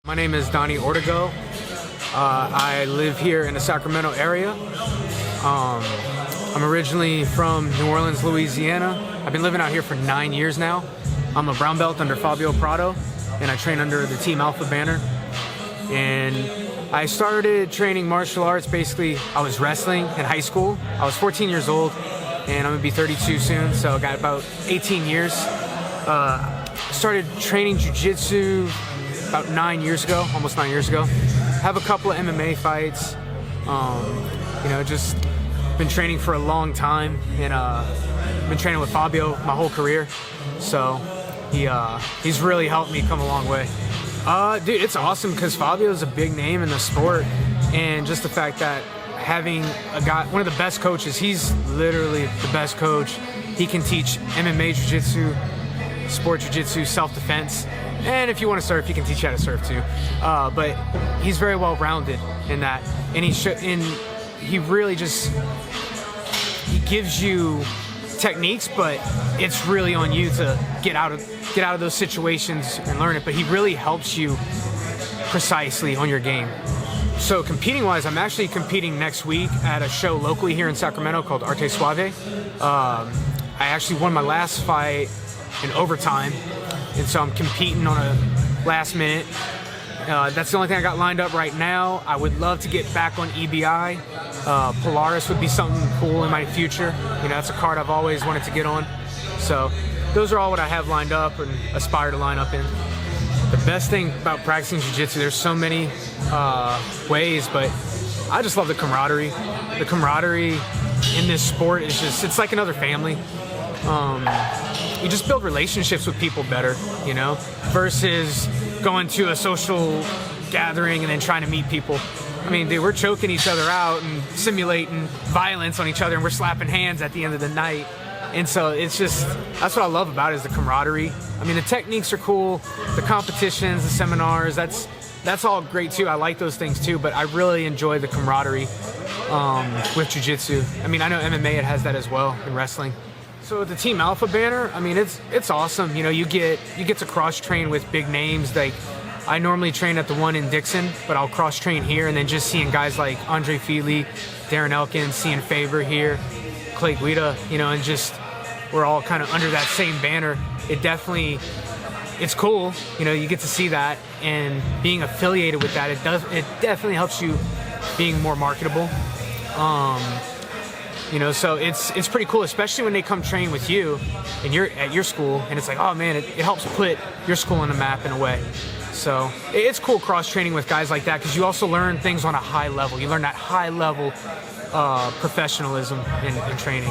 My name is Donnie Ortego. I live here in the Sacramento area. I'm originally from New Orleans, Louisiana. I've been living out here for 9 years now. I'm a brown belt under Fabio Prado, and I train under the Team Alpha banner. And I started training martial arts, basically, I was wrestling in high school. I was 14 years old, and I'm gonna be 32 soon, so I got about 18 years. Started training jiu-jitsu about 9 years ago, almost 9 years ago. Have a couple of MMA fights. Just been training for a long time, and been training with Fabio my whole career. So he's really helped me come a long way. Dude, it's awesome because Fabio's a big name in the sport, and just the fact that having a guy, one of the best coaches, he's literally the best coach. He can teach MMA jiu-jitsu, sport jiu-jitsu, self-defense, and if you want to surf, he can teach you how to surf too. But he's very well-rounded in that, and he really just, he gives you techniques, but it's really on you to get out of those situations and learn it. But he really helps you precisely on your game. So competing-wise, I'm actually competing next week at a show locally here in Sacramento called Arte Suave. I actually won my last fight in overtime, and so I'm competing on a last minute. That's the only thing I got lined up right now. I would love to get back on EBI. Polaris would be something cool in my future. You know, that's a card I've always wanted to get on. So those are all what I have lined up and aspire to line up in. The best thing about practicing jiu-jitsu, there's so many ways, but I just love the camaraderie. The camaraderie in this sport is just, it's like another family. You just build relationships with people better, you know, versus going to a social gathering and then trying to meet people. I mean, dude, we're choking each other out and simulating violence on each other, and we're slapping hands at the end of the night. And so it's just, that's what I love about it, is the camaraderie. I mean, the techniques are cool, the competitions, the seminars, that's all great too. I like those things too, but I really enjoy the camaraderie with jiu-jitsu. I mean, I know MMA, it has that as well in wrestling. So the Team Alpha banner, I mean, it's awesome. You know, you get to cross-train with big names. Like, I normally train at the one in Dixon, but I'll cross-train here, and then just seeing guys like Andre Feely, Darren Elkins, seeing Favor here, Clay Guida, you know, and just we're all kind of under that same banner. It's cool. You know, you get to see that, and being affiliated with that, it definitely helps you being more marketable. You know, so it's pretty cool, especially when they come train with you and you're at your school, and it's like, oh man, it helps put your school on the map in a way. So it's cool cross-training with guys like that, because you also learn things on a high level. You learn that high level professionalism in training.